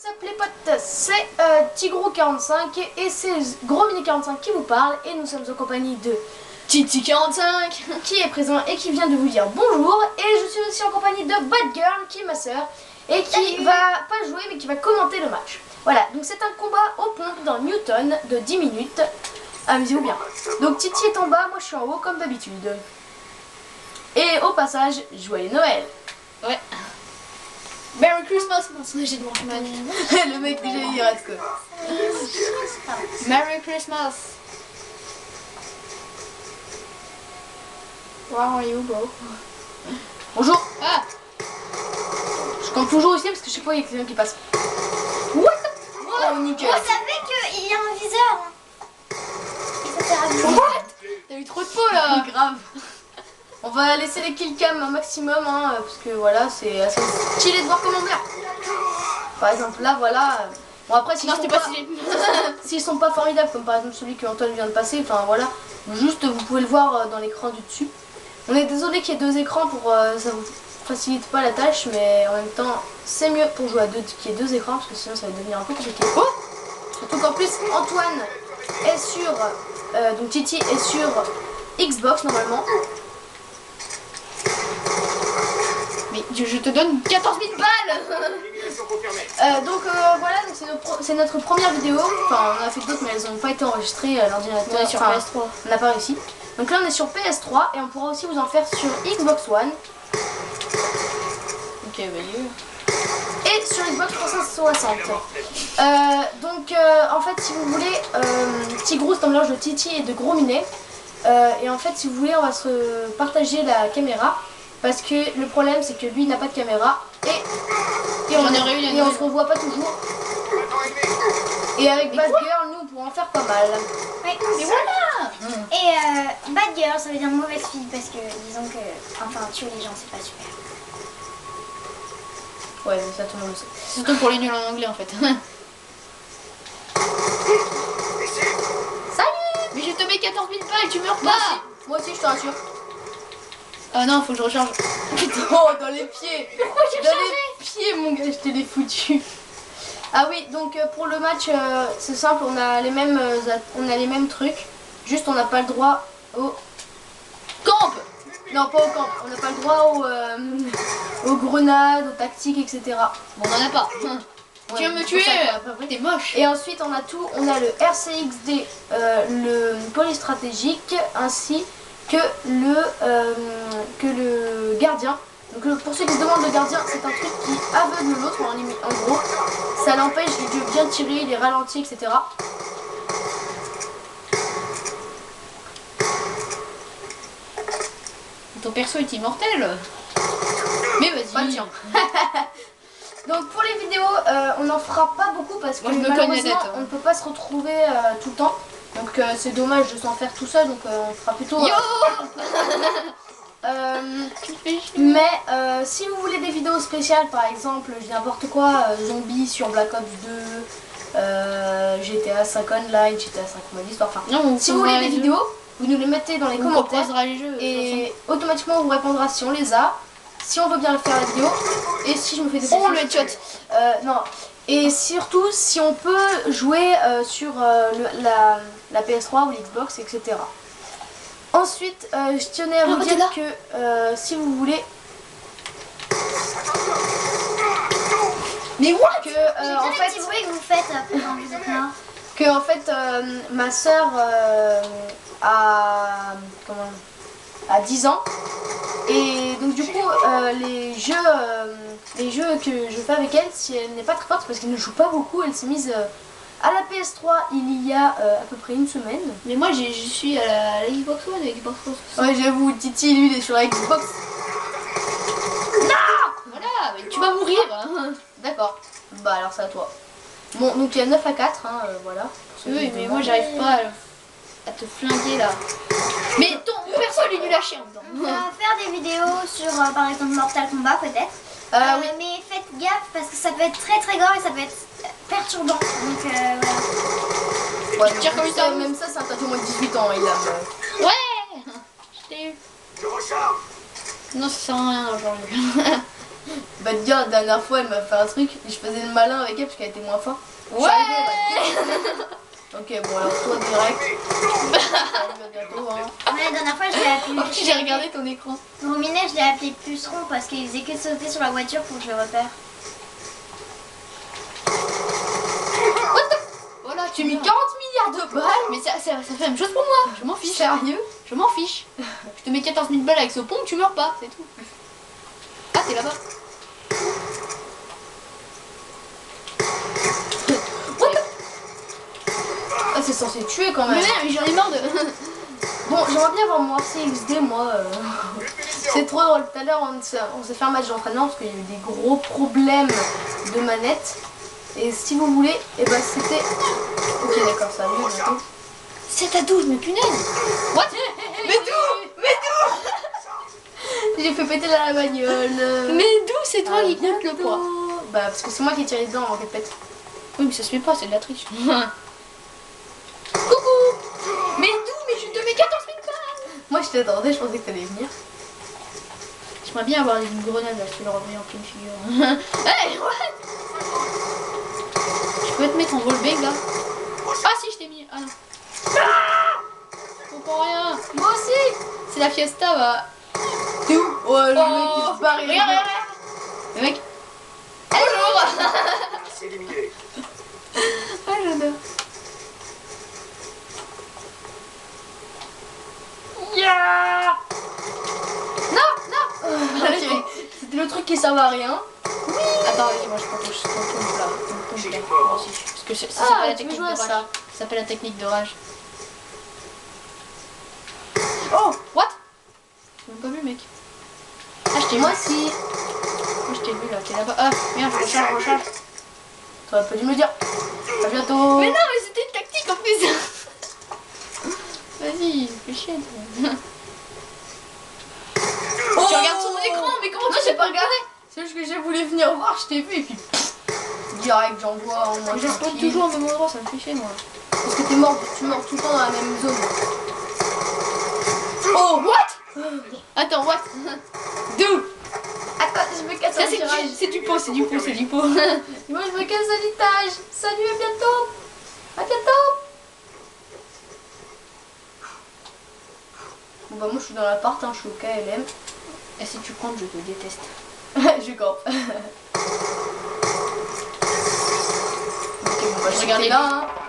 Salut les potes, c'est Tigrou45 et c'est Gros Mini 45 qui vous parle et nous sommes en compagnie de Titi45 qui est présent et qui vient de vous dire bonjour, et je suis aussi en compagnie de Bad Girl qui est ma soeur et qui va pas jouer mais qui va commenter le match. Voilà, donc c'est un combat aux pompes dans Newton de 10 minutes, amusez-vous bien. Donc Titi est en bas, moi je suis en haut comme d'habitude. Et au passage, joyeux Noël. Ouais. Merry Christmas, mon personnage de Monkman. Le mec déjà il reste quoi. Merry Christmas. Where are you, bro? Bonjour. Ah. Je compte toujours ici parce que je sais pas, il y a quelqu'un qui passe. What? Oh nickel. Vous savez qu'il y a un viseur. Et ça sert à viser. What? T'as eu trop de peau là. Grave. On va laisser les killcams un maximum hein, parce que voilà, c'est assez stylé de voir comment faire. Par exemple là voilà. Bon après s'ils Non, sont c'était pas stylé. s'ils sont pas formidables comme par exemple celui que Antoine vient de passer, enfin voilà, juste vous pouvez le voir dans l'écran du dessus. On est désolé qu'il y ait deux écrans pour ça vous facilite pas la tâche, mais en même temps c'est mieux pour jouer à deux qu'il y ait deux écrans parce que sinon ça va devenir un peu compliqué. Oh, surtout qu'en plus Antoine est sur donc Titi est sur Xbox normalement. Mais je te donne 14 000 balles. Donc voilà, c'est notre première vidéo. Enfin on a fait d'autres mais elles n'ont pas été enregistrées à l'ordinateur. On est sur PS3. On n'a pas réussi. Donc là on est sur PS3 et on pourra aussi vous en faire sur Xbox One. Ok, vas-y. Et sur Xbox 360. Donc en fait si vous voulez, Tigrou c'est un mélange de Titi et de Gros Minet. Et en fait si vous voulez on va se partager la caméra. Parce que le problème c'est que lui il n'a pas de caméra et on se revoit pas toujours. Et avec Bad Girl nous on pourra en faire pas mal. Oui, mais voilà. Et bad girl ça veut dire mauvaise fille parce que disons que enfin tuer les gens c'est pas super. Ouais mais ça tout le monde le sait. Surtout pour les nuls en anglais en fait. Salut. Mais je te mets 14 000 balles, tu meurs pas. Moi aussi je te rassure. Ah non, faut que je recharge. Oh dans les pieds. Pourquoi j'ai Dans changé? les pieds mon gars, je te l'ai foutu. Ah oui, donc pour le match, c'est simple, on a les mêmes trucs. Juste on n'a pas le droit au Camp. non pas au camp, on n'a pas le droit aux grenades, aux tactiques, etc. Bon, on en a pas. Ouais, Tu veux me c'est tuer? pour ça qu'on a pas pris. T'es moche. Et ensuite on a tout, on a le RCXD, le polystratégique, ainsi que le gardien. Donc pour ceux qui se demandent, le gardien c'est un truc qui aveugle l'autre en gros. Ça l'empêche de bien tirer, les ralentit, etc. Ton perso est immortel. Mais vas-y. Pas le tien. Donc pour les vidéos, on n'en fera pas beaucoup parce que Moi, je me connais malheureusement net, hein. on ne peut pas se retrouver tout le temps. Donc c'est dommage de s'en faire tout seul, donc on fera plutôt... Yo. Tu fais chier. Mais si vous voulez des vidéos spéciales, par exemple, je dis n'importe quoi, zombies sur Black Ops 2, GTA 5 Online, GTA 5 mode histoire, enfin... Non, Si vous voulez des vidéos, vous nous les mettez dans les on commentaires proposera les jeux. et automatiquement on vous répondra si on les a, si on veut bien faire la vidéo et si je me fais des On soucis. le headshot. Non. Et surtout si on peut jouer sur la PS3 ou l'Xbox, etc. Ensuite, je tenais à vous dire que si vous voulez... Mais what que, en fait, Petit bruit que vous faites quand vous êtes là. que en fait ma soeur a 10 ans et donc du coup les jeux que je fais avec elle, si elle n'est pas très forte parce qu'elle ne joue pas beaucoup, elle s'est mise à la PS3 il y a à peu près une semaine. Mais moi, je suis à la Xbox One, Xbox One. Ouais j'avoue, Titi lui il est sur la Xbox. Voilà, mais tu vas mourir. Hein. D'accord, bah alors c'est à toi. Bon donc il y a 9 à 4 hein, voilà. Oui, mais moi, j'arrive pas à te flinguer là. Mais ton perso, il est nul à chier en même temps. On va faire des vidéos sur par exemple Mortal Kombat peut-être. Oui. Mais faites gaffe parce que ça peut être très très grave et ça peut être perturbant. Donc voilà. Ouais, tire comme ça. même ça c'est un tatouage moins de 18 ans il a. Ouais. Je t'ai eu. Non, ça sert à rien aujourd'hui. Bah te dire, la dernière fois elle m'a fait un truc et je faisais le malin avec elle parce qu'elle était moins forte. Ouais. Ok, bon alors toi direct. Salut, à bientôt, hein. Ouais, la dernière fois, je l'ai appelé. Oh, j'ai regardé ton écran. Gros Minet, je l'ai appelé puceron parce qu'il faisait que sauter sur la voiture pour que je le repère. Voilà, Tu mis 40 milliards de balles. Mais ça fait la même chose pour moi. Je m'en fiche. Sérieux? Je m'en fiche. Je te mets 14 000 balles avec ce pont, tu meurs pas, c'est tout. Ah, t'es là-bas. Ah, c'est censé tuer quand Mais même. mais j'en ai marre de. Bon, j'aimerais bien avoir mon RCXD, moi. C'est trop drôle. Tout à l'heure, on s'est fait un match d'entraînement parce qu'il y a eu des gros problèmes de manette. Et si vous voulez, et ben c'était. Ok, d'accord, ça va mieux bientôt. 7 à 12, mais punaise. What? Mais d'où? J'ai fait péter la bagnole. Mais d'où c'est toi qui compte le poids? Bah, parce que c'est moi qui ai tiré dedans avant qu'elle pète. Oui, mais ça se fait pas, c'est de la triche. Coucou. Mais d'où? Mais je te mets 14 000 balles. Moi, je t'attendais, je pensais que t'allais venir. J'aimerais bien avoir une grenade là, je te le remets en pleine figure. Hey, what? Je peux te mettre en rollback là? Ah si, je t'ai mis. Ah non. Je comprends rien. Moi aussi. C'est la fiesta, va. T'es où? Ouais, le mec il se barre, il Regarde, est regarde. Le mec. Bonjour. C'est éliminé. Ah, j'adore. Yeah. Ok. C'était le truc qui servait à rien. Attends, vas-y, moi je prends ton tombe là. Ton tombe là. Moi aussi. Parce que ça s'appelle Ah, la tu veux technique jouer de à rage. ça? Ça s'appelle la technique de rage. Oh, what? J'ai même pas vu, mec. Ah, je t'ai vu. Moi aussi. Moi, je t'ai vu là, t'es là-bas. Ah, merde, je recharge. T'aurais pas dû me le dire. À bientôt. Mais non, mais c'était une tactique en plus. Vas-y, fais chier. Toi. Oh, Tu regardes sur mon écran, mais comment Non, tu j'ai sais pas regardé. C'est juste que j'ai voulu venir voir, je t'ai vu et puis direct j'envoie en moins Je spawn toujours au même endroit, ça me fait chier moi. Parce que tu meurs tout le temps dans la même zone. Oh, what? Attends, what? D'où? Attends, je me casse Ça, un virage. c'est du pot, c'est du pot, c'est du pot. Moi je me casse à l'étage. Salut, à bientôt. À bientôt. Bon bah moi je suis dans l'appart, hein, je suis au KLM. Et si tu comptes, je te déteste. Je campe. Ok, bon bah je Regarde regarde les là. Hein.